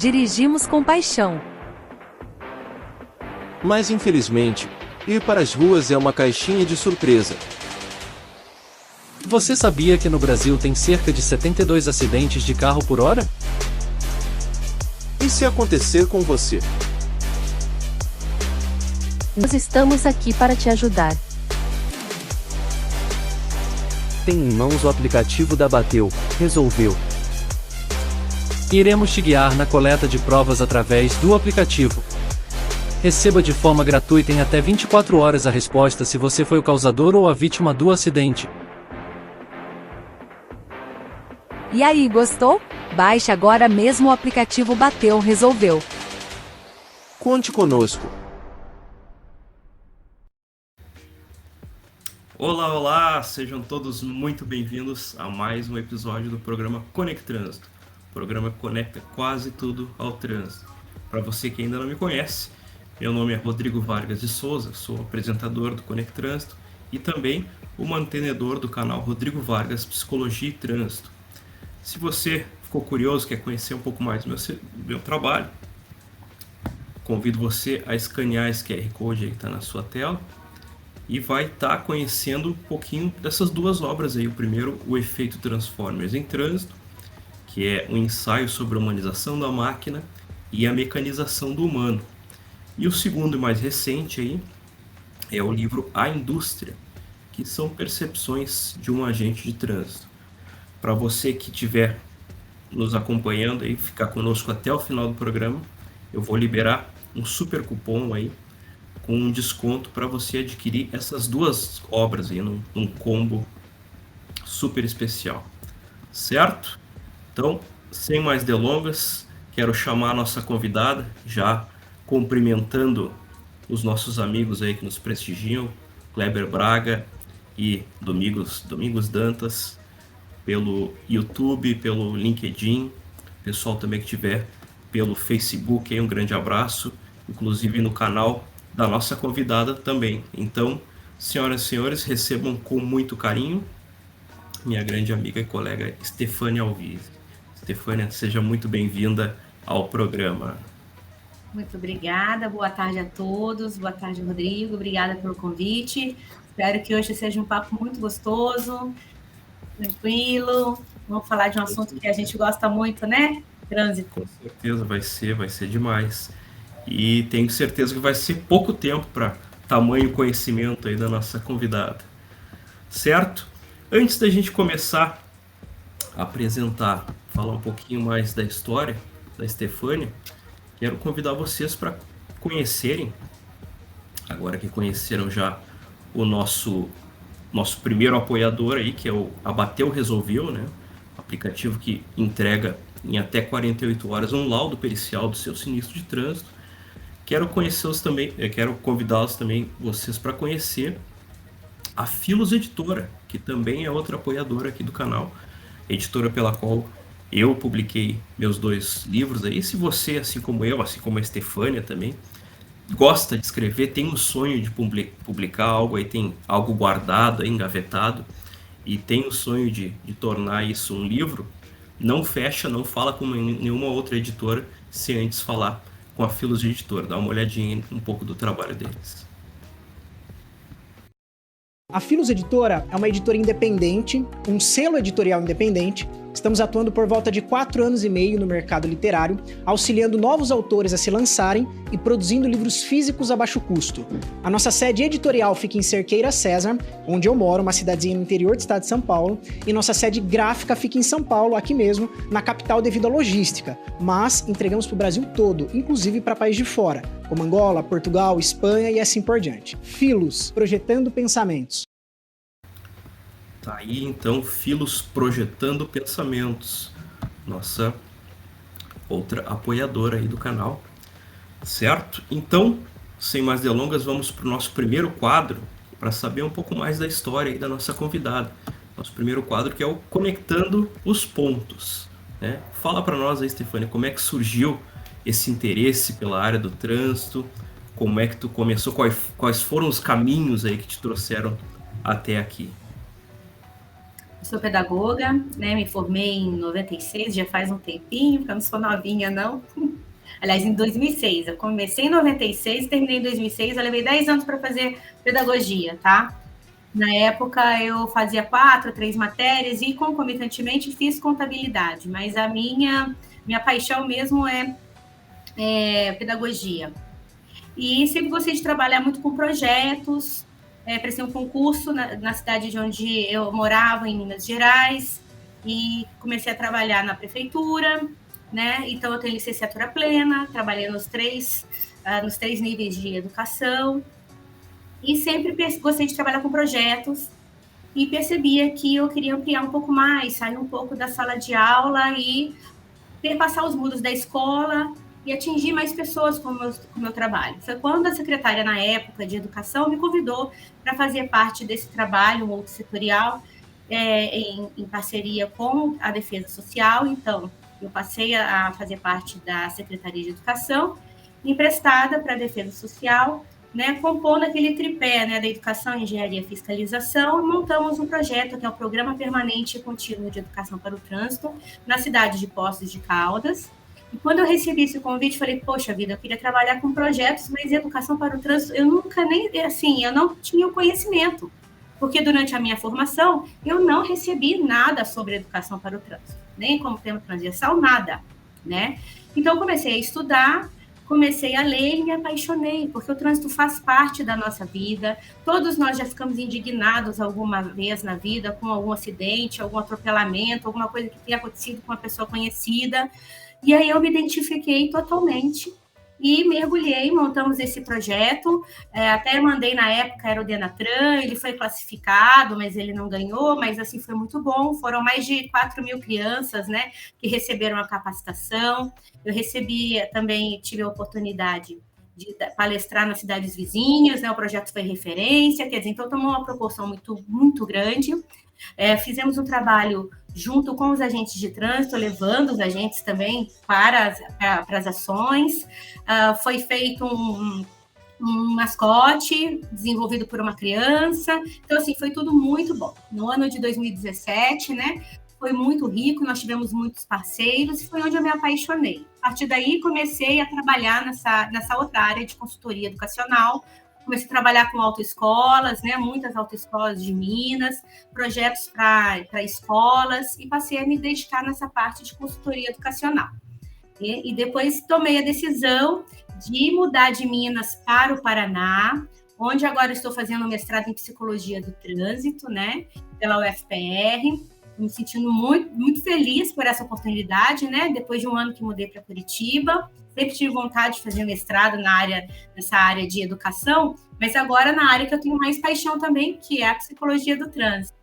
dirigimos com paixão. Mas infelizmente, ir para as ruas é uma caixinha de surpresa. Você sabia que no Brasil tem cerca de 72 acidentes de carro por hora? E se acontecer com você? Nós estamos aqui para te ajudar. Tem em mãos o aplicativo da Bateu, resolveu. Iremos te guiar na coleta de provas através do aplicativo. Receba de forma gratuita em até 24 horas a resposta se você foi o causador ou a vítima do acidente. E aí, gostou? Baixe agora mesmo o aplicativo Bateu Resolveu. Conte conosco. Olá, olá! Sejam todos muito bem-vindos a mais um episódio do programa Conect Trânsito. O programa que conecta quase tudo ao trânsito. Para você que ainda não me conhece, meu nome é Rodrigo Vargas de Souza, sou apresentador do Conect Trânsito e também o mantenedor do canal Rodrigo Vargas Psicologia e Trânsito. Se você ficou curioso, quer conhecer um pouco mais do meu trabalho, convido você a escanear esse QR Code aí que está na sua tela e vai estar conhecendo um pouquinho dessas duas obras aí. O primeiro, o Efeito Transformers em Trânsito, que é um ensaio sobre a humanização da máquina e a mecanização do humano. E o segundo e mais recente aí é o livro A Indústria, que são percepções de um agente de trânsito. Para você que estiver nos acompanhando e ficar conosco até o final do programa, eu vou liberar um super cupom aí com um desconto para você adquirir essas duas obras aí num combo super especial, certo? Então, sem mais delongas, quero chamar a nossa convidada, já cumprimentando os nossos amigos aí que nos prestigiam, Kleber Braga e Domingos Dantas, pelo YouTube, pelo LinkedIn, pessoal também que tiver pelo Facebook, aí um grande abraço, inclusive no canal da nossa convidada também. Então, senhoras e senhores, recebam com muito carinho minha grande amiga e colega Stefânia Alvise. Stefânia, seja muito bem-vinda ao programa. Muito obrigada, boa tarde a todos, boa tarde, Rodrigo, obrigada pelo convite. Espero que hoje seja um papo muito gostoso, tranquilo. Vamos falar de um assunto que a gente gosta muito, né? Trânsito. Com certeza vai ser demais. E tenho certeza que vai ser pouco tempo para tamanho conhecimento aí da nossa convidada. Certo? Antes da gente começar a apresentar, falar um pouquinho mais da história da Stefânia, quero convidar vocês para conhecerem, agora que conheceram já o nosso primeiro apoiador aí, que é o Bateu Resolveu, né? Aplicativo que entrega em até 48 horas um laudo pericial do seu sinistro de trânsito. Quero convidá-los também, vocês, para conhecer a Filos Editora, que também é outra apoiadora aqui do canal, editora pela qual eu publiquei meus 2 livros aí. Se você, assim como eu, assim como a Stefânia também, gosta de escrever, tem um sonho de publicar algo aí, tem algo guardado, engavetado, e tem o sonho de tornar isso um livro, não fala com nenhuma outra editora sem antes falar com a Filos Editora. Dá uma olhadinha um pouco do trabalho deles. A Filos Editora é uma editora independente, um selo editorial independente. Estamos atuando por volta de 4 anos e meio no mercado literário, auxiliando novos autores a se lançarem e produzindo livros físicos a baixo custo. A nossa sede editorial fica em Cerqueira César, onde eu moro, uma cidadezinha no interior do estado de São Paulo, e nossa sede gráfica fica em São Paulo, aqui mesmo, na capital devido à logística, mas entregamos para o Brasil todo, inclusive para países de fora, como Angola, Portugal, Espanha e assim por diante. Filos, projetando pensamentos. Tá aí então, Filos Projetando Pensamentos, nossa outra apoiadora aí do canal, certo? Então, sem mais delongas, vamos para o nosso primeiro quadro, para saber um pouco mais da história aí da nossa convidada. Nosso primeiro quadro, que é o Conectando os Pontos, né? Fala para nós aí, Stefânia, como é que surgiu esse interesse pela área do trânsito, como é que tu começou, quais foram os caminhos aí que te trouxeram até aqui? Sou pedagoga, né? Me formei em 96, já faz um tempinho, porque eu não sou novinha, não. Aliás, em 2006. Eu comecei em 96, terminei em 2006, eu levei 10 anos para fazer pedagogia, tá? Na época, eu fazia 3 matérias e, concomitantemente, fiz contabilidade. Mas a minha paixão mesmo é pedagogia. E sempre gostei de trabalhar muito com projetos. Prestei um concurso na cidade de onde eu morava, em Minas Gerais, e comecei a trabalhar na prefeitura, né? Então, eu tenho licenciatura plena, trabalhei nos três níveis de educação, e sempre gostei de trabalhar com projetos, e percebia que eu queria ampliar um pouco mais, sair um pouco da sala de aula e passar os muros da escola e atingir mais pessoas com o meu trabalho. Foi quando a secretária, na época, de educação, me convidou para fazer parte desse trabalho multissetorial em parceria com a Defesa Social. Então, eu passei a fazer parte da Secretaria de Educação, emprestada para a Defesa Social, né, compondo aquele tripé, né, da educação, engenharia e fiscalização, e montamos um projeto que é o Programa Permanente e Contínuo de Educação para o Trânsito, na cidade de Poços de Caldas. E quando eu recebi esse convite, falei, poxa vida, eu queria trabalhar com projetos, mas educação para o trânsito, eu nunca nem, assim, eu não tinha o conhecimento, porque durante a minha formação, eu não recebi nada sobre educação para o trânsito, nem como tema transversal, nada, né? Então, comecei a estudar, comecei a ler e me apaixonei, porque o trânsito faz parte da nossa vida. Todos nós já ficamos indignados alguma vez na vida com algum acidente, algum atropelamento, alguma coisa que tenha acontecido com uma pessoa conhecida. E aí eu me identifiquei totalmente e mergulhei, montamos esse projeto, até mandei na época, era o Denatran, ele foi classificado, mas ele não ganhou, mas assim foi muito bom, foram mais de 4.000 crianças, né, que receberam a capacitação. Eu também tive a oportunidade de palestrar nas cidades vizinhas, né, o projeto foi referência, quer dizer, então tomou uma proporção muito, muito grande. Fizemos um trabalho junto com os agentes de trânsito, levando os agentes também para as ações. Foi feito um mascote desenvolvido por uma criança. Então, assim, foi tudo muito bom. No ano de 2017, né, foi muito rico, nós tivemos muitos parceiros e foi onde eu me apaixonei. A partir daí, comecei a trabalhar nessa outra área de consultoria educacional. Comecei a trabalhar com autoescolas, né, muitas autoescolas de Minas, projetos para escolas, e passei a me dedicar nessa parte de consultoria educacional. E depois tomei a decisão de mudar de Minas para o Paraná, onde agora estou fazendo um mestrado em Psicologia do Trânsito, né, pela UFPR, me sentindo muito, muito feliz por essa oportunidade, né, depois de um ano que mudei para Curitiba. Sempre tive vontade de fazer mestrado nessa área de educação, mas agora na área que eu tenho mais paixão também, que é a psicologia do trânsito.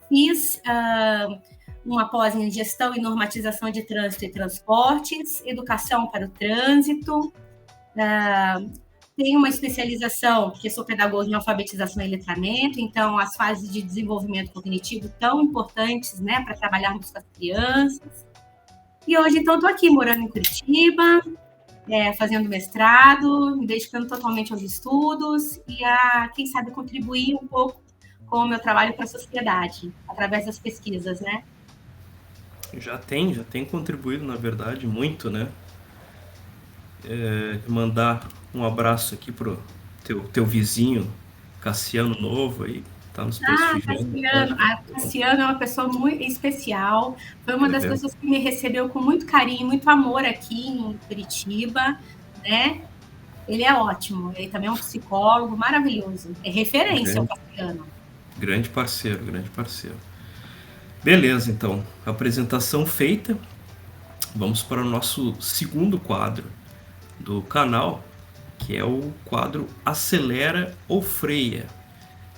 Fiz uma pós em gestão e normatização de trânsito e transportes, educação para o trânsito, tenho uma especialização, porque sou pedagoga em alfabetização e letramento, então as fases de desenvolvimento cognitivo tão importantes, né, para trabalharmos com as crianças. E hoje, então, estou aqui morando em Curitiba, fazendo mestrado, me dedicando totalmente aos estudos e a, quem sabe, contribuir um pouco com o meu trabalho para a sociedade, através das pesquisas, né? Já tem contribuído, na verdade, muito, né? Mandar um abraço aqui pro teu vizinho, Cassiano Novo, aí, tá nos prestigiando. Cassiano é uma pessoa muito especial, foi uma das pessoas que me recebeu com muito carinho, muito amor aqui em Curitiba, né? Ele é ótimo, ele também é um psicólogo maravilhoso, é referência ao Cassiano. Grande parceiro. Beleza, então, apresentação feita, vamos para o nosso segundo quadro do canal, que é o quadro Acelera ou Freia.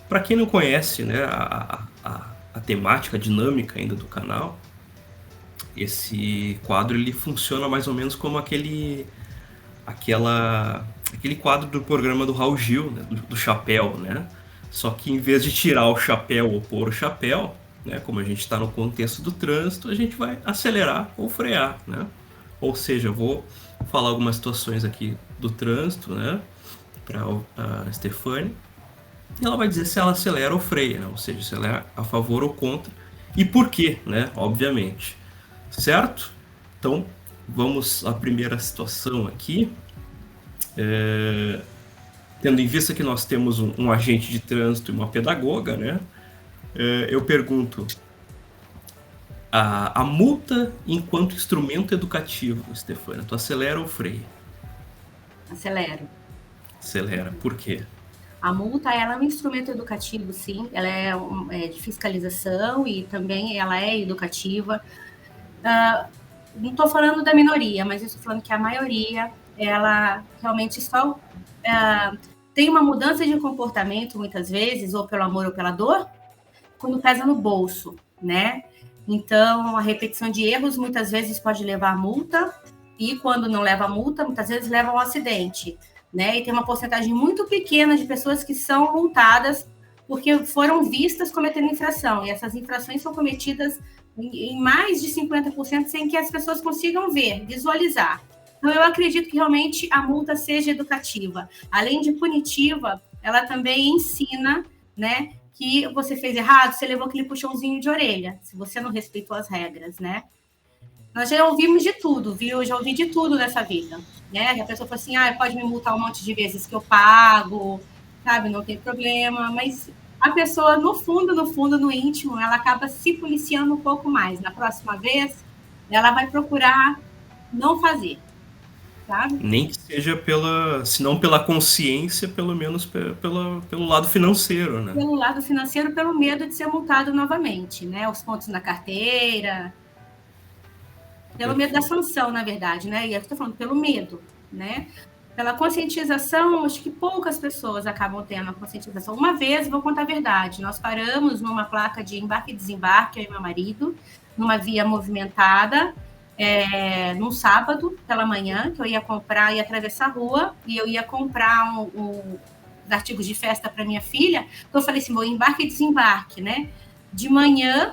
Para quem não conhece, né, a temática, a dinâmica ainda do canal, esse quadro ele funciona mais ou menos como aquele quadro do programa do Raul Gil, né, do chapéu, né? Só que em vez de tirar o chapéu ou pôr o chapéu, né, como a gente está no contexto do trânsito, a gente vai acelerar ou frear, né? Ou seja, eu vou falar algumas situações aqui do trânsito, né, para a Stefane, e ela vai dizer se ela acelera ou freia, né? Ou seja, se ela é a favor ou contra, e por quê, né? Obviamente. Certo? Então, vamos à primeira situação aqui. Tendo em vista que nós temos um agente de trânsito e uma pedagoga, né? Eu pergunto, a multa enquanto instrumento educativo, Stefânia, tu acelera ou freia? Acelero. Acelera, por quê? A multa, ela é um instrumento educativo, sim. Ela é de fiscalização e também ela é educativa. Não estou falando da minoria, mas eu estou falando que a maioria, ela realmente só tem uma mudança de comportamento, muitas vezes, ou pelo amor ou pela dor, quando pesa no bolso, né? Então, a repetição de erros muitas vezes pode levar a multa, e quando não leva a multa, muitas vezes leva ao acidente, né? E tem uma porcentagem muito pequena de pessoas que são multadas porque foram vistas cometendo infração, e essas infrações são cometidas em mais de 50% sem que as pessoas consigam ver, visualizar. Então, eu acredito que realmente a multa seja educativa. Além de punitiva, ela também ensina, né, que você fez errado, você levou aquele puxãozinho de orelha, se você não respeitou as regras, né? Nós já ouvimos de tudo, viu? Eu já ouvi de tudo nessa vida, né? A pessoa fala assim, pode me multar um monte de vezes que eu pago, sabe? Não tem problema, mas a pessoa, no fundo, no íntimo, ela acaba se policiando um pouco mais. Na próxima vez, ela vai procurar não fazer, sabe? Nem que seja se não pela consciência, pelo menos pelo lado financeiro, né? Pelo lado financeiro, pelo medo de ser multado novamente, né? Os pontos na carteira, pelo medo da sanção, na verdade, né? E eu estou falando pelo medo, né? Pela conscientização, acho que poucas pessoas acabam tendo a conscientização. Uma vez, vou contar a verdade, nós paramos numa placa de embarque e desembarque, eu e meu marido, numa via movimentada, num sábado pela manhã, que eu ia atravessar a rua, e eu ia comprar os artigos de festa para minha filha. Então, eu falei assim, vou embarque e desembarque, né? De manhã,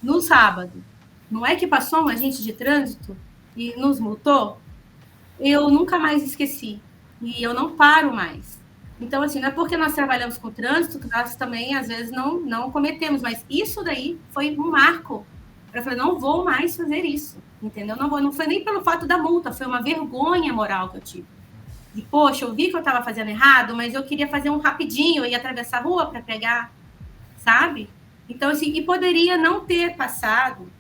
no sábado. Não é que passou um agente de trânsito e nos multou? Eu nunca mais esqueci. E eu não paro mais. Então, assim, não é porque nós trabalhamos com trânsito que nós também, às vezes, não cometemos. Mas isso daí foi um marco. Eu falei, não vou mais fazer isso. Entendeu? Não foi nem pelo fato da multa, foi uma vergonha moral que eu tive. E, poxa, eu vi que eu estava fazendo errado, mas eu queria fazer um rapidinho, eu ia atravessar a rua para pegar, sabe? Então, assim, e poderia não ter passado.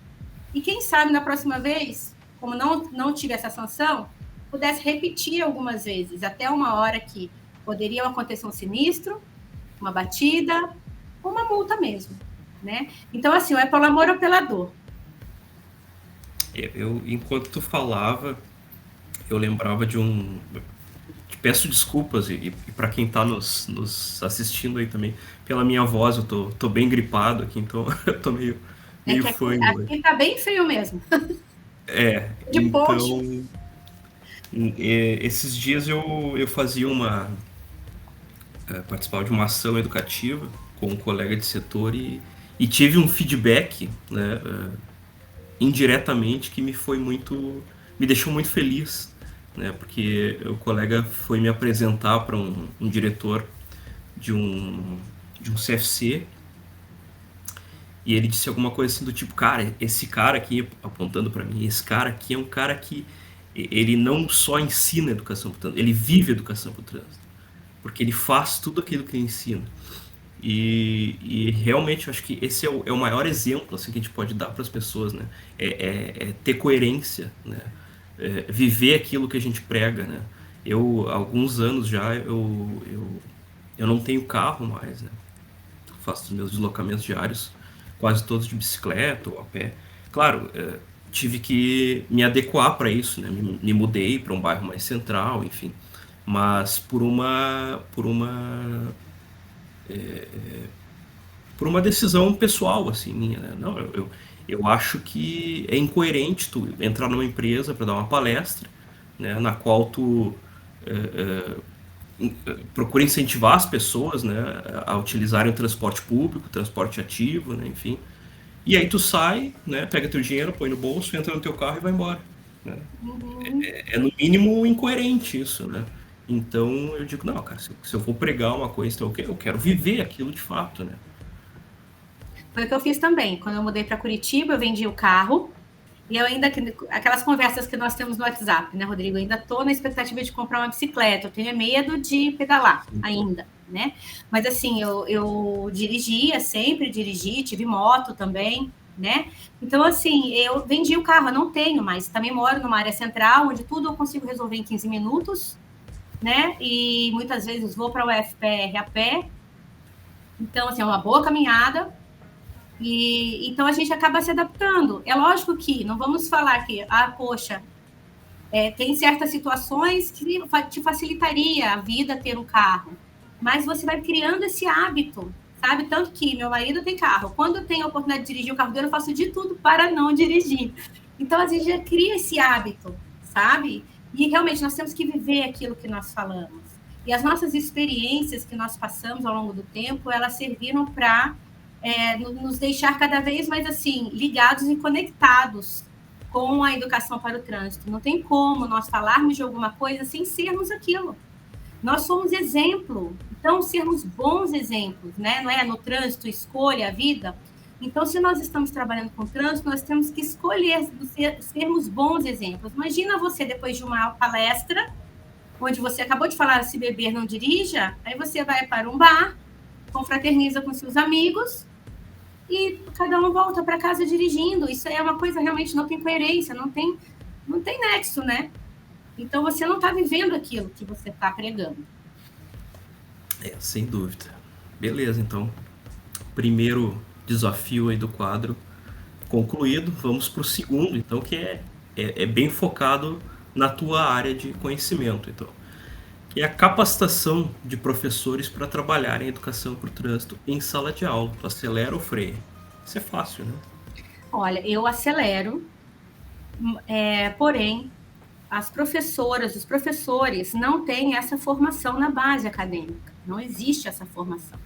E quem sabe, na próxima vez, como não tive essa sanção, pudesse repetir algumas vezes, até uma hora que poderia acontecer um sinistro, uma batida, uma multa mesmo, né? Então, assim, é pelo amor ou pela dor. Enquanto tu falava, eu lembrava peço desculpas, e para quem está nos assistindo aí também, pela minha voz, eu tô bem gripado aqui, então eu tô meio fanho. Aqui tá bem frio mesmo. De então, ponte. Esses dias eu fazia participava de uma ação educativa com um colega de setor e tive um feedback, né, indiretamente, que me deixou muito feliz, né, porque o colega foi me apresentar para um diretor de um CFC, e ele disse alguma coisa assim do tipo, cara, esse cara aqui, apontando para mim, esse cara aqui é um cara que ele não só ensina educação por trânsito, ele vive educação por trânsito, porque ele faz tudo aquilo que ele ensina. E realmente eu acho que esse é o maior exemplo, assim, que a gente pode dar para as pessoas, né? É ter coerência, né? Viver aquilo que a gente prega, né? Há alguns anos já eu não tenho carro mais, né? Faço os meus deslocamentos diários quase todos de bicicleta ou a pé. Claro, tive que me adequar para isso, né? Me mudei para um bairro mais central, enfim, mas por uma decisão pessoal, assim, minha, né? Não, eu acho que é incoerente tu entrar numa empresa para dar uma palestra, né, na qual tu procura incentivar as pessoas, né, a utilizarem o transporte público, transporte ativo, né, enfim. E aí tu sai, né, pega teu dinheiro, põe no bolso, entra no teu carro e vai embora, né? É no mínimo incoerente isso, né? Então eu digo, não, cara, se eu vou pregar uma coisa, então eu quero viver aquilo de fato, né? Foi o que eu fiz também. Quando eu mudei para Curitiba, eu vendi o carro. E eu ainda, aquelas conversas que nós temos no WhatsApp, né, Rodrigo? Eu ainda estou na expectativa de comprar uma bicicleta. Eu tenho medo de pedalar ainda, né? Mas assim, eu dirigia, sempre dirigi, tive moto também, né? Então, assim, eu vendi o carro, eu não tenho mais. Também moro numa área central, onde tudo eu consigo resolver em 15 minutos, né? E muitas vezes vou para o UFPR a pé. Então, assim, é uma boa caminhada. E então a gente acaba se adaptando. É lógico que não vamos falar que, poxa, tem certas situações que te facilitaria a vida ter um carro, mas você vai criando esse hábito, sabe? Tanto que meu marido tem carro. Quando eu tenho a oportunidade de dirigir o carro dele, eu faço de tudo para não dirigir. Então, a gente já cria esse hábito, sabe? E realmente nós temos que viver aquilo que nós falamos. E as nossas experiências que nós passamos ao longo do tempo, elas serviram para nos deixar cada vez mais assim ligados e conectados com a educação para o trânsito. Não tem como nós falarmos de alguma coisa sem sermos aquilo. Nós somos exemplo, então sermos bons exemplos, né? Não é no trânsito, escolha a vida. Então, se nós estamos trabalhando com trânsito, nós temos que escolher sermos bons exemplos. Imagina você, depois de uma palestra, onde você acabou de falar, se beber não dirija, aí você vai para um bar, confraterniza com seus amigos e cada um volta para casa dirigindo. Isso é uma coisa realmente não tem coerência, não tem nexo, né? Então, você não está vivendo aquilo que você está pregando. Sem dúvida. Beleza, então. Primeiro desafio aí do quadro concluído. Vamos para o segundo, então, que é bem focado na tua área de conhecimento, então. Que é a capacitação de professores para trabalhar em educação para o trânsito em sala de aula. Tu acelera ou freia? Isso é fácil, né? Olha, eu acelero, porém, as professoras, os professores não têm essa formação na base acadêmica. Não existe essa formação,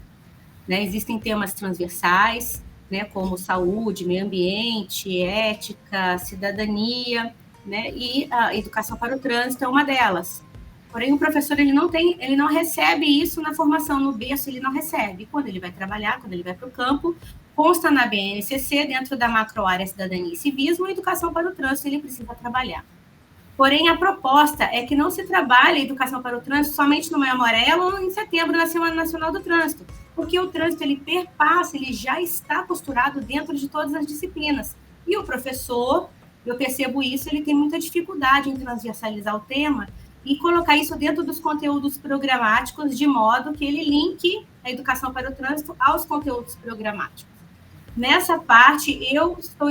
né? Existem temas transversais, né, como saúde, meio ambiente, ética, cidadania, né? E a educação para o trânsito é uma delas. Porém, o professor ele não recebe isso na formação, no berço ele não recebe. Quando ele vai trabalhar, quando ele vai para o campo, consta na BNCC, dentro da macroárea Cidadania e Civismo, a educação para o trânsito ele precisa trabalhar. Porém, a proposta é que não se trabalhe a educação para o trânsito somente no Maio Amarelo ou em setembro, na Semana Nacional do Trânsito, porque o trânsito ele perpassa, ele já está posturado dentro de todas as disciplinas. E o professor, eu percebo isso, ele tem muita dificuldade em transversalizar o tema e colocar isso dentro dos conteúdos programáticos, de modo que ele linke a educação para o trânsito aos conteúdos programáticos. Nessa parte, eu estou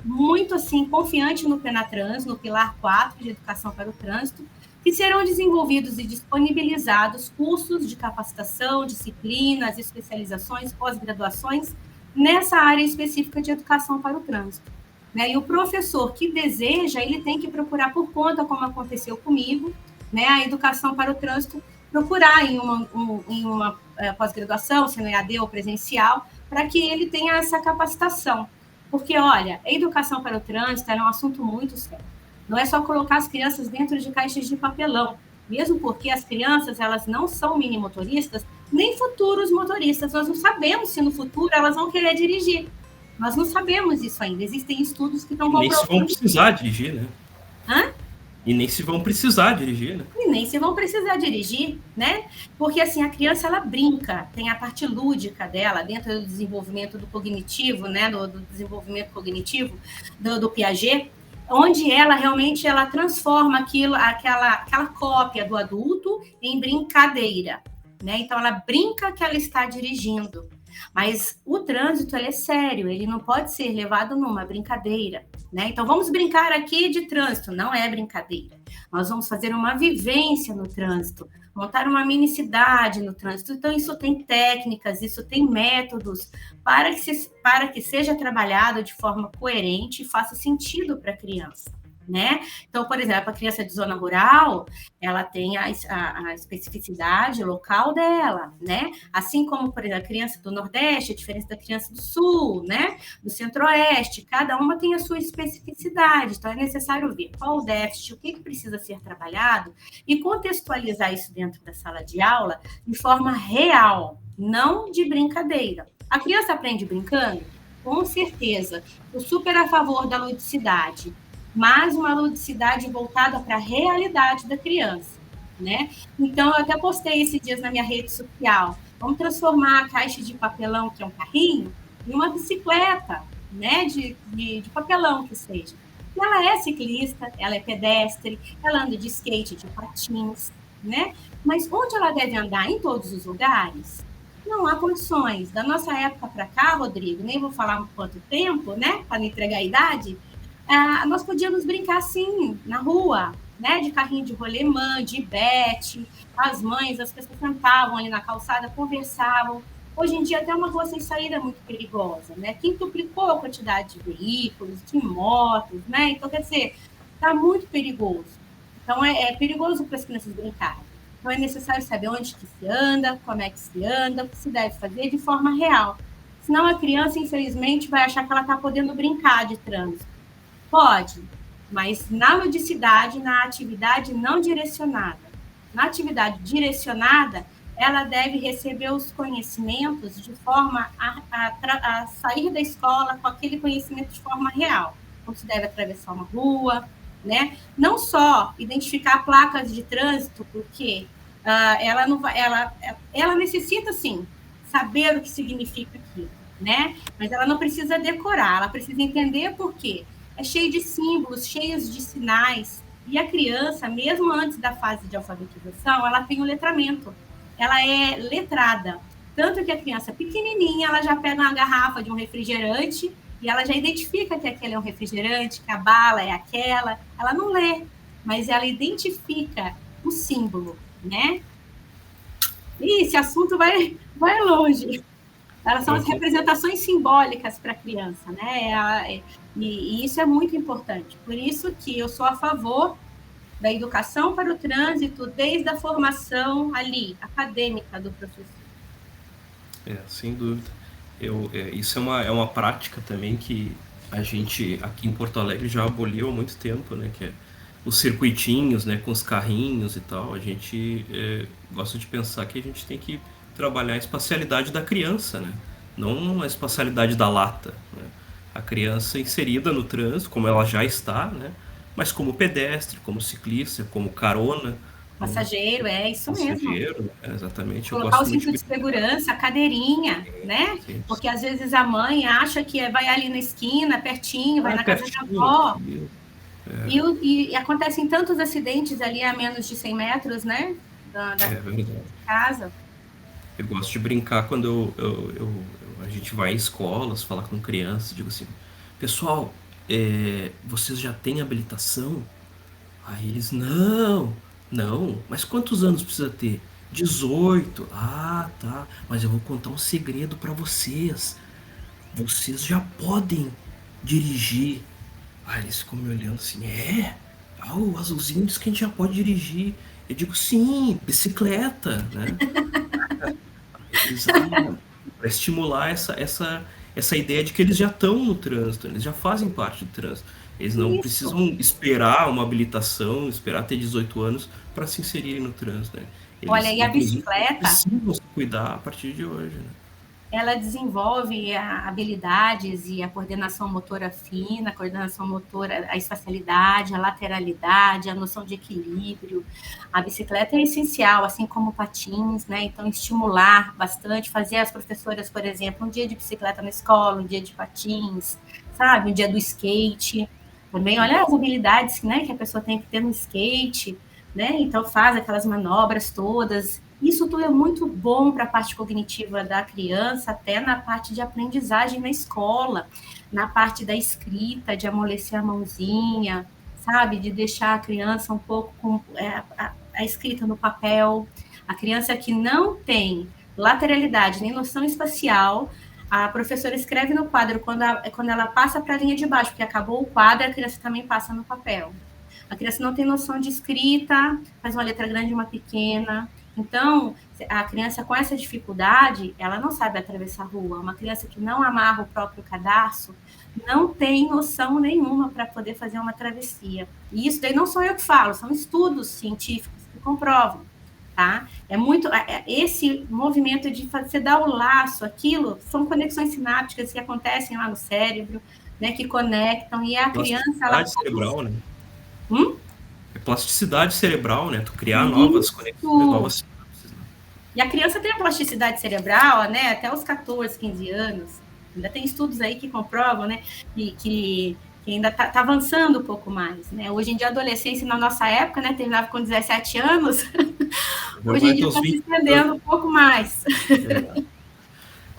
muito assim, confiante no Penatrans, no Pilar 4 de Educação para o Trânsito, que serão desenvolvidos e disponibilizados cursos de capacitação, disciplinas, especializações, pós-graduações, nessa área específica de educação para o trânsito. Né? E o professor que deseja, ele tem que procurar por conta, como aconteceu comigo, né? A educação para o trânsito, procurar em uma pós-graduação, se não é EAD ou presencial, para que ele tenha essa capacitação. Porque, olha, a educação para o trânsito é um assunto muito sério. Não é só colocar as crianças dentro de caixas de papelão, mesmo porque as crianças, elas não são mini motoristas, nem futuros motoristas. Nós não sabemos se no futuro elas vão querer dirigir. Nós não sabemos isso ainda. Existem estudos que estão comprovando. Nem se vão precisar dirigir, né? Hã? E nem se vão precisar dirigir, né? E nem se vão precisar dirigir, né? Porque, assim, a criança, ela brinca, tem a parte lúdica dela, dentro do desenvolvimento do cognitivo, né? Do desenvolvimento cognitivo do Piaget, onde ela realmente ela transforma aquela cópia do adulto em brincadeira, né? Então, ela brinca que ela está dirigindo. Mas o trânsito, ele é sério, ele não pode ser levado numa brincadeira, né? Então, vamos brincar aqui de trânsito, não é brincadeira. Nós vamos fazer uma vivência no trânsito, montar uma mini cidade no trânsito. Então, isso tem técnicas, isso tem métodos para que seja trabalhado de forma coerente e faça sentido para a criança, né? Então, por exemplo, a criança de zona rural, ela tem a especificidade local dela, né? Assim como, por exemplo, a criança do Nordeste é diferente da criança do Sul, né? Do Centro-Oeste, cada uma tem a sua especificidade. Então, é necessário ver qual o déficit, o que precisa ser trabalhado e contextualizar isso dentro da sala de aula de forma real, não de brincadeira. A criança aprende brincando? Com certeza. Eu super a favor da ludicidade, mas uma ludicidade voltada para a realidade da criança, né? Então, eu até postei esses dias na minha rede social. Vamos transformar a caixa de papelão, que é um carrinho, em uma bicicleta, né? De papelão que seja. Ela é ciclista, ela é pedestre, ela anda de skate, de patins, né? Mas onde ela deve andar? Em todos os lugares? Não há condições. Da nossa época para cá, Rodrigo, nem vou falar quanto tempo, né? Para não entregar a idade, nós podíamos brincar assim, na rua, né? De carrinho de rolemã, de bete, as mães, as pessoas sentavam ali na calçada, conversavam. Hoje em dia, até uma rua sem saída é muito perigosa, né? Quintuplicou a quantidade de veículos, de motos, né? Então, quer dizer, está muito perigoso. Então, é perigoso para as crianças brincarem. Então, é necessário saber onde que se anda, como é que se anda, o que se deve fazer de forma real. Senão, a criança, infelizmente, vai achar que ela está podendo brincar de trânsito. Pode, mas na ludicidade, na atividade não direcionada. Na atividade direcionada, ela deve receber os conhecimentos de forma a sair da escola com aquele conhecimento de forma real. Como se deve atravessar uma rua, né? Não só identificar placas de trânsito, porque ela necessita, sim, saber o que significa aquilo, né? Mas ela não precisa decorar, ela precisa entender por quê. É cheio de símbolos, cheios de sinais, e a criança, mesmo antes da fase de alfabetização, ela tem o letramento. Ela é letrada. Tanto que a criança pequenininha, ela já pega uma garrafa de um refrigerante e ela já identifica que aquele é um refrigerante, que a bala é aquela. Ela não lê, mas ela identifica o símbolo, né? E esse assunto vai longe. Elas são as representações simbólicas para a criança, né? E isso é muito importante. Por isso que eu sou a favor da educação para o trânsito desde a formação ali, acadêmica do professor. Sem dúvida. Isso é uma prática também que a gente aqui em Porto Alegre já aboliu há muito tempo, né? Que é os circuitinhos, né? Com os carrinhos e tal. A gente gosta de pensar que a gente tem que trabalhar a espacialidade da criança, né? Não a espacialidade da lata, né? A criança inserida no trânsito, como ela já está, né? Mas como pedestre, como ciclista, como carona. Passageiro, isso passageiro, mesmo. Exatamente. Colocar o cinto de segurança, a cadeirinha, né? Sim. Porque às vezes a mãe acha que vai ali na esquina, pertinho, vai na casa da avó. E acontecem tantos acidentes ali a menos de 100 metros, né? Da casa. Eu gosto de brincar quando a gente vai em escolas, falar com crianças, digo assim, pessoal, vocês já têm habilitação? Aí eles, não, mas quantos anos precisa ter? 18. Ah, tá, mas eu vou contar um segredo pra vocês. Vocês já podem dirigir. Aí eles ficam me olhando assim, o azulzinho diz que a gente já pode dirigir. Eu digo, sim, bicicleta, né? Para estimular essa ideia de que eles já estão no trânsito, eles já fazem parte do trânsito. Eles não precisam esperar uma habilitação, esperar ter 18 anos para se inserirem no trânsito, né? Eles, olha, e a bicicleta precisam se cuidar a partir de hoje, né? Ela desenvolve habilidades e a coordenação motora fina, a coordenação motora, a espacialidade, a lateralidade, a noção de equilíbrio. A bicicleta é essencial, assim como patins, né? Então, estimular bastante, fazer as professoras, por exemplo, um dia de bicicleta na escola, um dia de patins, sabe? Um dia do skate. Também, olha as habilidades, né, que a pessoa tem que ter no skate, né? Então, faz aquelas manobras todas. Isso tudo é muito bom para a parte cognitiva da criança, até na parte de aprendizagem na escola, na parte da escrita, de amolecer a mãozinha, sabe? De deixar a criança um pouco com a escrita no papel. A criança que não tem lateralidade nem noção espacial, a professora escreve no quadro quando ela passa para a linha de baixo, porque acabou o quadro, a criança também passa no papel. A criança não tem noção de escrita, faz uma letra grande e uma pequena. Então, a criança com essa dificuldade, ela não sabe atravessar a rua. Uma criança que não amarra o próprio cadarço não tem noção nenhuma para poder fazer uma travessia. E isso daí não sou eu que falo, são estudos científicos que comprovam, tá? Esse movimento de você dar o laço, aquilo, são conexões sinápticas que acontecem lá no cérebro, né, que conectam, e a criança... Plasticidade cerebral, né? É plasticidade cerebral, né? Tu criar Isso. novas conexões, novas sinapses, né? E a criança tem a plasticidade cerebral, né, até os 14, 15 anos. Ainda tem estudos aí que comprovam, né, que ainda está avançando um pouco mais, né? Hoje em dia, a adolescência, na nossa época, né, terminava com 17 anos. Hoje em dia está se estendendo um pouco mais.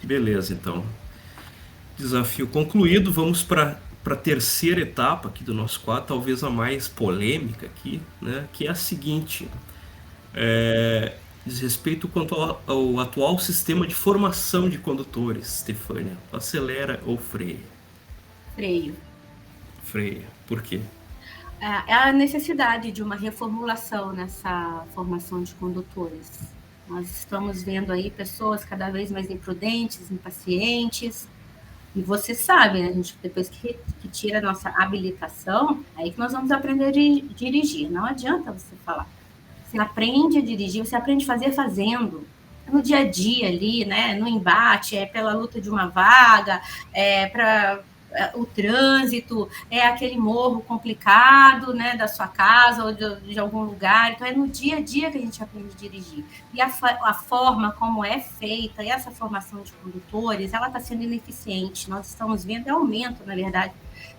Beleza, então. Desafio concluído. Vamos para a terceira etapa aqui do nosso quadro, talvez a mais polêmica aqui, né? Que é a seguinte. Diz respeito quanto ao atual sistema de formação de condutores, Stefânia. Acelera ou freia? Freio. Freia. Por quê? É a necessidade de uma reformulação nessa formação de condutores. Nós estamos vendo aí pessoas cada vez mais imprudentes, impacientes, e você sabe, né, a gente, depois que tira a nossa habilitação, é aí que nós vamos aprender a dirigir. Não adianta você falar. Você aprende a dirigir, você aprende a fazer fazendo. É no dia a dia ali, né, no embate, é pela luta de uma vaga, para o trânsito, é aquele morro complicado, né, da sua casa ou de algum lugar. Então, é no dia a dia que a gente aprende a dirigir. E a forma como é feita, e essa formação de condutores, ela está sendo ineficiente. Nós estamos vendo aumento, na verdade,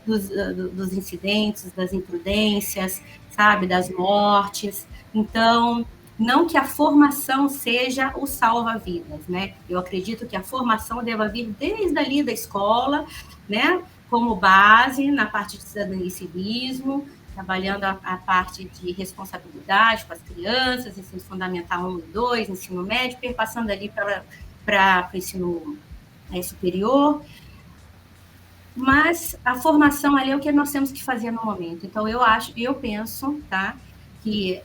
dos incidentes, das imprudências, sabe, das mortes. Então, não que a formação seja o salva-vidas, né? Eu acredito que a formação deva vir desde ali da escola, né? Como base na parte de cidadania e civismo, trabalhando a parte de responsabilidade com as crianças, ensino fundamental 1 e 2, ensino médio, passando ali para o ensino superior. Mas a formação ali é o que nós temos que fazer no momento. Então, eu penso, tá, que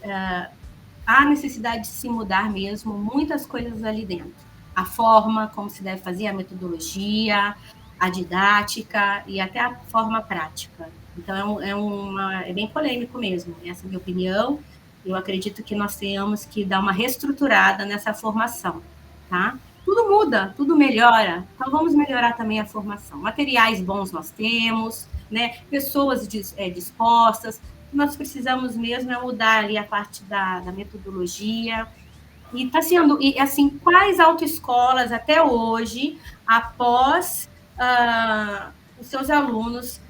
há necessidade de se mudar mesmo muitas coisas ali dentro. A forma como se deve fazer, a metodologia, a didática e até a forma prática. Então, é bem polêmico mesmo, essa é a minha opinião. Eu acredito que nós tenhamos que dar uma reestruturada nessa formação, tá? Tudo muda, tudo melhora, então vamos melhorar também a formação. Materiais bons nós temos, né? Pessoas dispostas. Nós precisamos mesmo mudar ali a parte da metodologia. E está sendo, e assim, quais autoescolas até hoje, após os seus alunos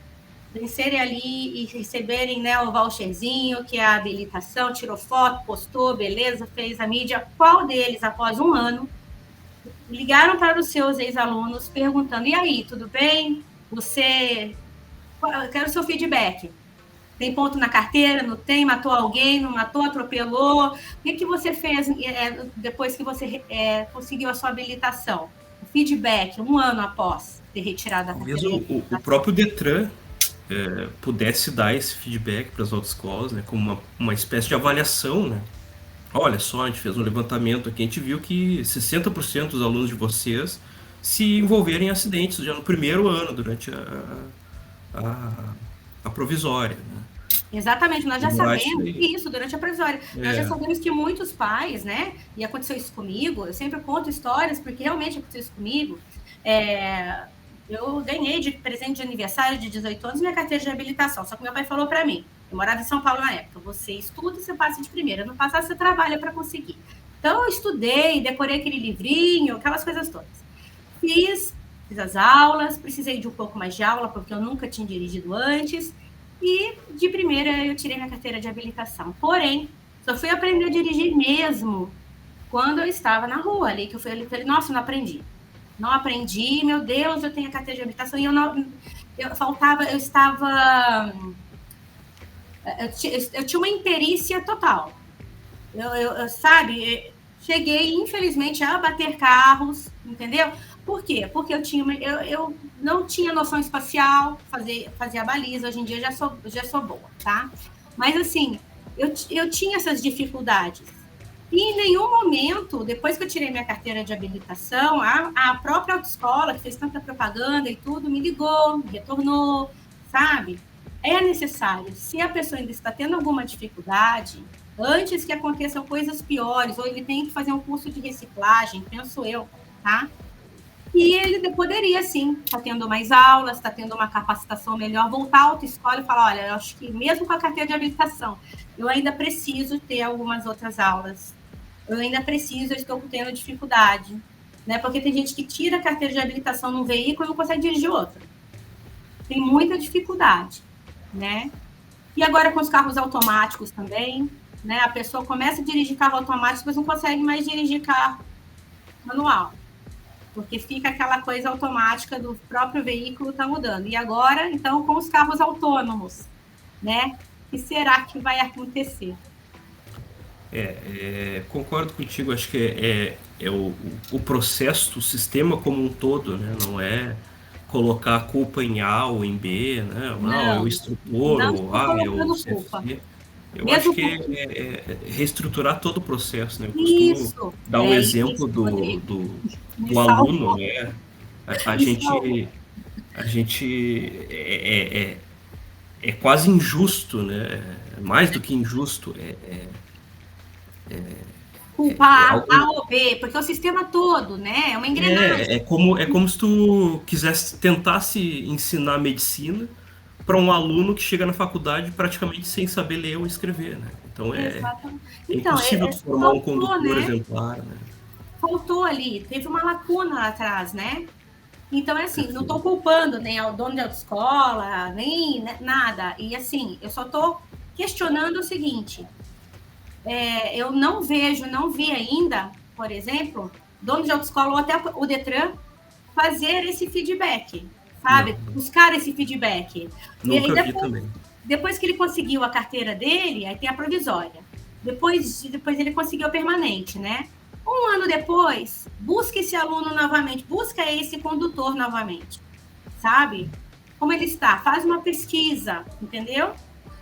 vencerem ali e receberem, né, o voucherzinho, que é a habilitação, tirou foto, postou, beleza, fez a mídia, qual deles, após 1 ano, ligaram para os seus ex-alunos perguntando, e aí, tudo bem? Eu quero o seu feedback. Tem ponto na carteira? Não tem? Matou alguém? Não matou? Atropelou? O que você fez depois que você conseguiu a sua habilitação? O feedback, 1 ano após ter retirado a carteira. Talvez o próprio Detran pudesse dar esse feedback para as autoescolas, né, como uma espécie de avaliação, né? Olha só, a gente fez um levantamento aqui, a gente viu que 60% dos alunos de vocês se envolveram em acidentes já no primeiro ano, durante a provisória, né? Exatamente, nós já sabemos isso durante a provisória. Nós já sabemos que muitos pais, né, e aconteceu isso comigo, eu sempre conto histórias, porque realmente aconteceu isso comigo. Eu ganhei de presente de aniversário de 18 anos minha carteira de habilitação, só que meu pai falou para mim, eu morava em São Paulo na época, você estuda e você passa de primeira, não passar você trabalha para conseguir. Então eu estudei, decorei aquele livrinho, aquelas coisas todas. Fiz as aulas, precisei de um pouco mais de aula, porque eu nunca tinha dirigido antes, e de primeira eu tirei minha carteira de habilitação. Porém, só fui aprender a dirigir mesmo quando eu estava na rua ali, que eu falei, nossa, eu não aprendi. Não aprendi, meu Deus, eu tenho a carteira de habilitação e eu tinha uma imperícia total. Eu sabe, cheguei, infelizmente, a bater carros, entendeu? Por quê? Porque eu não tinha noção espacial, fazer a baliza, hoje em dia já sou boa, tá? Mas, assim, eu tinha essas dificuldades. E em nenhum momento, depois que eu tirei minha carteira de habilitação, a própria autoescola, que fez tanta propaganda e tudo, me ligou, me retornou, sabe? É necessário. Se a pessoa ainda está tendo alguma dificuldade, antes que aconteçam coisas piores, ou ele tem que fazer um curso de reciclagem, penso eu, tá? E ele poderia, sim, estar tendo mais aulas, estar tendo uma capacitação melhor, voltar à autoescola e falar, olha, eu acho que mesmo com a carteira de habilitação, eu ainda preciso ter algumas outras aulas. Eu ainda preciso, eu estou tendo dificuldade. Né? Porque tem gente que tira a carteira de habilitação num veículo e não consegue dirigir outro. Tem muita dificuldade, né? E agora com os carros automáticos também, né? A pessoa começa a dirigir carro automático, mas não consegue mais dirigir carro manual. Porque fica aquela coisa automática do próprio veículo tá mudando. E agora, então, com os carros autônomos, né? O que será que vai acontecer? Concordo contigo, acho que é o processo, o sistema como um todo, né? Não é colocar a culpa em A ou em B, né? Não, é o instrutor, ou é o CFC. Eu acho que é reestruturar todo o processo, né? Eu costumo dar o exemplo do aluno, né? A gente é quase injusto, né? Mais do que injusto, culpar A ou B, porque é o sistema todo, né? É uma engrenagem. É como se tu tentasse ensinar medicina para um aluno que chega na faculdade praticamente sem saber ler ou escrever, né? Então é impossível formar um condutor exemplar, né? Faltou ali, teve uma lacuna lá atrás, né? Então, assim, não estou culpando nem ao dono de autoescola, nem nada. E, assim, eu só estou questionando o seguinte... eu não vi ainda, por exemplo, dono de autoescola ou até o Detran fazer esse feedback, sabe? Buscar esse feedback. Nunca e aí, vi também. Depois que ele conseguiu a carteira dele, aí tem a provisória. Depois ele conseguiu a permanente, né? Um ano depois, busca esse aluno novamente, busca esse condutor novamente, sabe? Como ele está? Faz uma pesquisa, entendeu?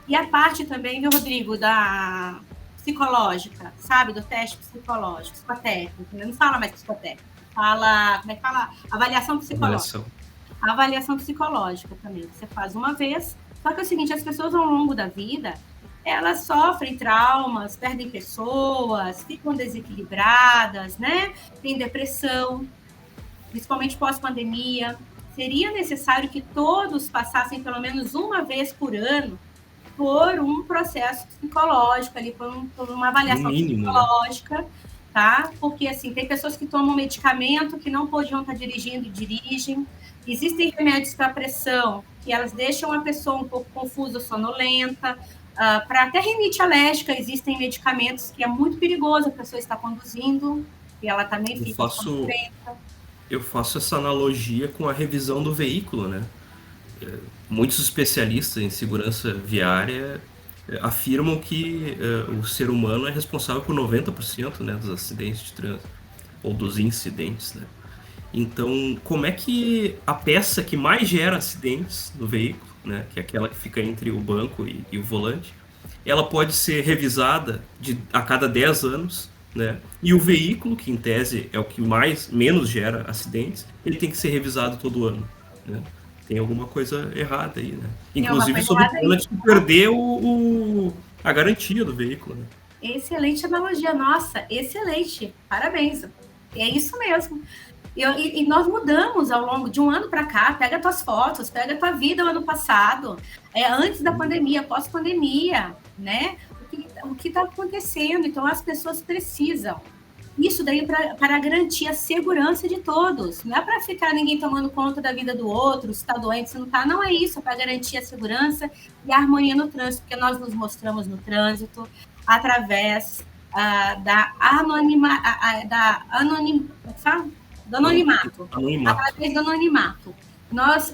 E a parte também, viu, Rodrigo, da... psicológica, sabe? Do teste psicológico, psicotécnico. Não fala mais psicotécnico. Fala, como é que fala? Avaliação psicológica. Avaliação psicológica também. Você faz uma vez. Só que é o seguinte, as pessoas ao longo da vida, elas sofrem traumas, perdem pessoas, ficam desequilibradas, né? Tem depressão, principalmente pós-pandemia. Seria necessário que todos passassem pelo menos uma vez por ano por um processo psicológico ali, por uma avaliação psicológica, tá? Porque, assim, tem pessoas que tomam medicamento que não podiam estar dirigindo e dirigem. Existem remédios para pressão que elas deixam a pessoa um pouco confusa, sonolenta. Para até rinite alérgica, existem medicamentos que é muito perigoso a pessoa estar conduzindo e ela também fica sonolenta. Eu faço essa analogia com a revisão do veículo, né? Muitos especialistas em segurança viária afirmam que o ser humano é responsável por 90%, né, dos acidentes de trânsito, ou dos incidentes, né? Então, como é que a peça que mais gera acidentes no veículo, né, que é aquela que fica entre o banco e o volante, ela pode ser revisada a cada 10 anos, né? E o veículo, que em tese é o que menos gera acidentes, ele tem que ser revisado todo ano, né? Tem alguma coisa errada aí, né? Inclusive sobre o plano de perder a garantia do veículo, né? Excelente analogia, nossa, excelente, parabéns. É isso mesmo. E nós mudamos ao longo de um ano para cá. Pega tuas fotos, pega tua vida o ano passado, antes da pandemia, pós-pandemia, né? O que está acontecendo? Então, as pessoas precisam. Isso daí para garantir a segurança de todos. Não é para ficar ninguém tomando conta da vida do outro, se está doente, se não está. Não é isso, é para garantir a segurança e a harmonia no trânsito, porque nós nos mostramos no trânsito através do anonimato. Através do anonimato. Nós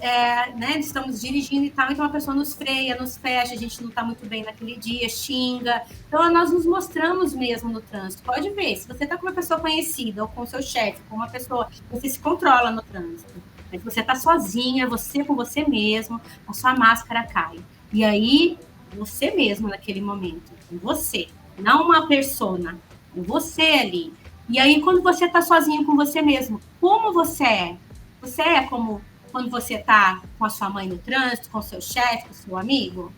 estamos dirigindo e tal, então a pessoa nos freia, nos fecha, a gente não está muito bem naquele dia, xinga. Então, nós nos mostramos mesmo no trânsito. Pode ver, se você está com uma pessoa conhecida, ou com o seu chefe, com uma pessoa, você se controla no trânsito. Mas você está sozinha, você com você mesmo, a sua máscara cai. E aí, você mesmo naquele momento, você, não uma persona, você ali. E aí, quando você está sozinho com você mesmo, como você é? Você é como quando você está com a sua mãe no trânsito, com o seu chefe, com o seu amigo?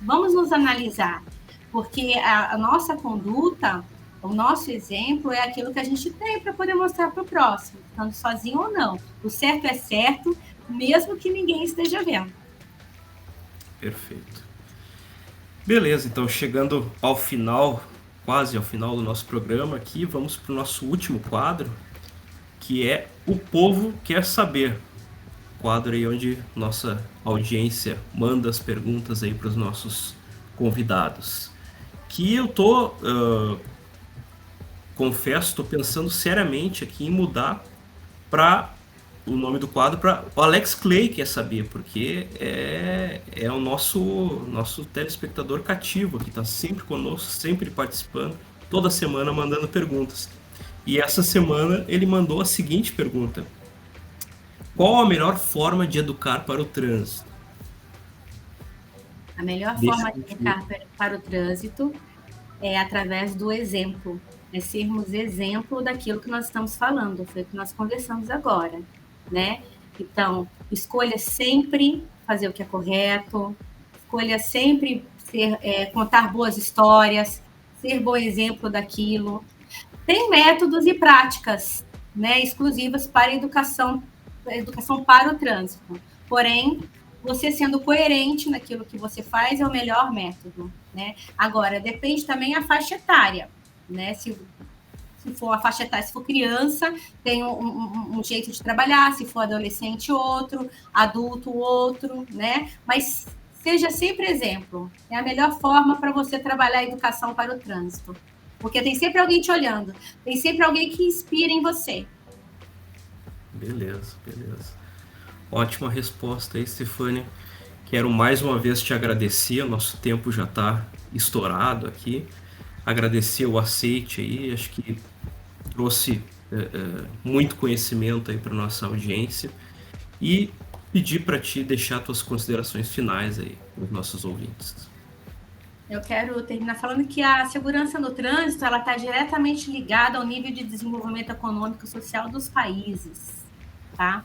Vamos nos analisar. Porque a nossa conduta, o nosso exemplo é aquilo que a gente tem para poder mostrar para o próximo, estando sozinho ou não. O certo é certo, mesmo que ninguém esteja vendo. Perfeito. Beleza, então chegando ao final, quase ao final do nosso programa aqui, vamos para o nosso último quadro, que é O Povo Quer Saber. Quadro aí onde nossa audiência manda as perguntas aí para os nossos convidados. Que eu confesso, estou pensando seriamente aqui em mudar para o nome do quadro para o Alex Clay Quer Saber, porque é o nosso telespectador cativo, que está sempre conosco, sempre participando, toda semana mandando perguntas. E essa semana ele mandou a seguinte pergunta: qual a melhor forma de educar para o trânsito? A melhor forma de educar para o trânsito é através do exemplo, é sermos exemplo daquilo que nós estamos falando, foi o que nós conversamos agora, né? Então, escolha sempre fazer o que é correto, escolha sempre contar boas histórias, ser bom exemplo daquilo. Tem métodos e práticas, né, exclusivas para a educação para o trânsito. Porém, você sendo coerente naquilo que você faz é o melhor método, né? Agora, depende também a faixa etária, né? Se for a faixa etária, se for criança, tem um jeito de trabalhar, se for adolescente, outro, adulto, outro, né? Mas seja sempre exemplo. É a melhor forma para você trabalhar a educação para o trânsito. Porque tem sempre alguém te olhando, tem sempre alguém que inspira em você. Beleza. Ótima resposta aí, Stefânia. Quero mais uma vez te agradecer, nosso tempo já está estourado aqui. Agradecer o aceite aí, acho que trouxe muito conhecimento aí para nossa audiência. E pedir para ti deixar tuas considerações finais aí para os nossos ouvintes. Eu quero terminar falando que a segurança no trânsito ela está diretamente ligada ao nível de desenvolvimento econômico e social dos países, tá?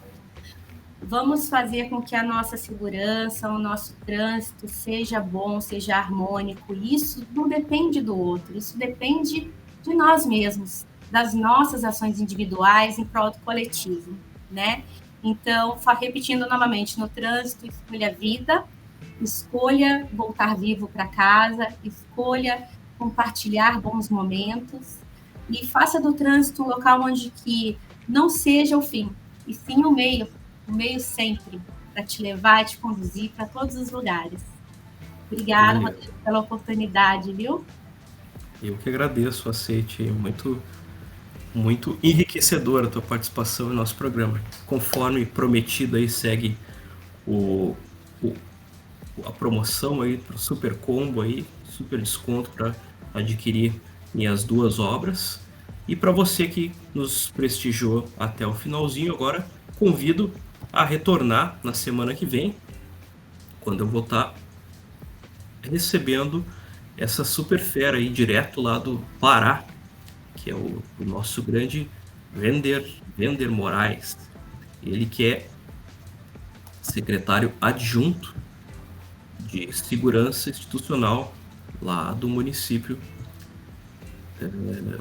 Vamos fazer com que a nossa segurança, o nosso trânsito seja bom, seja harmônico. Isso não depende do outro, isso depende de nós mesmos, das nossas ações individuais em prol do coletivo, né? Então, repetindo novamente, no trânsito, escolha a vida, escolha voltar vivo para casa, escolha compartilhar bons momentos e faça do trânsito um local onde que não seja o fim, e sim o meio sempre, para te levar e te conduzir para todos os lugares. Obrigada, Rodrigo, pela oportunidade, viu? Eu que agradeço o aceite, muito enriquecedora a tua participação no nosso programa. Conforme prometido aí, segue a promoção aí para o Super Combo aí, super desconto para adquirir minhas 2 obras. E para você que nos prestigiou até o finalzinho, agora convido a retornar na semana que vem, quando eu vou estar recebendo essa super fera aí direto lá do Pará, que é o nosso grande Wender Moraes. Ele que é secretário adjunto de Segurança Institucional lá do município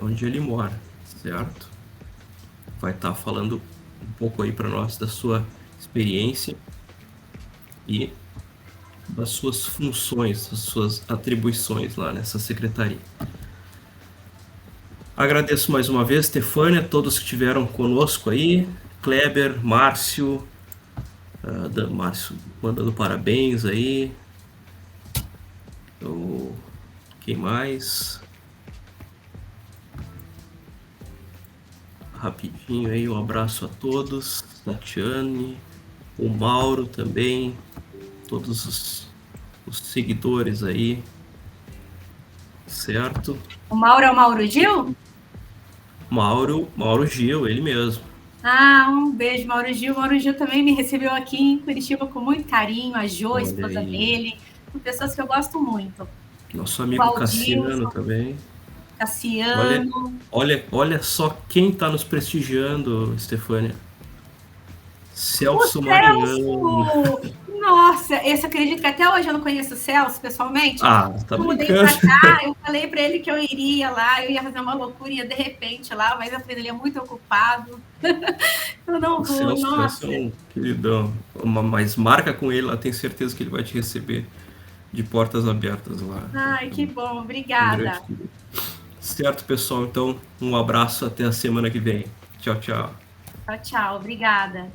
onde ele mora, certo? Vai estar falando um pouco aí para nós da sua experiência e das suas funções, das suas atribuições lá nessa secretaria. Agradeço mais uma vez, Stefânia, a todos que estiveram conosco aí, Kleber, Márcio, Márcio mandando parabéns aí. Quem mais? Rapidinho aí, um abraço a todos, Tatiane, o Mauro também, todos os seguidores aí, certo? O Mauro é o Mauro Gil? Mauro Gil, ele mesmo. Ah, um beijo, Mauro Gil. Mauro Gil também me recebeu aqui em Curitiba com muito carinho, a Jo, a esposa dele, com pessoas que eu gosto muito. Nosso amigo Cassiano também. Cassiano. Olha só quem está nos prestigiando, Stefânia. Celso Mariano. Nossa, esse acredito que até hoje eu não conheço o Celso pessoalmente. Ah, tá Eu mudei brincando. pra cá, eu falei pra ele que eu iria lá, eu ia fazer uma loucura, ia de repente lá, mas eu falei, ele é muito ocupado. Eu não O vou, Celso vai nossa. ser um queridão. Mas marca com ele, eu tenho certeza que ele vai te receber de portas abertas lá. Ai, que bom, Um grande obrigada. querido. Certo, pessoal? Então, um abraço, até a semana que vem. Tchau, tchau. Tchau, tchau, obrigada.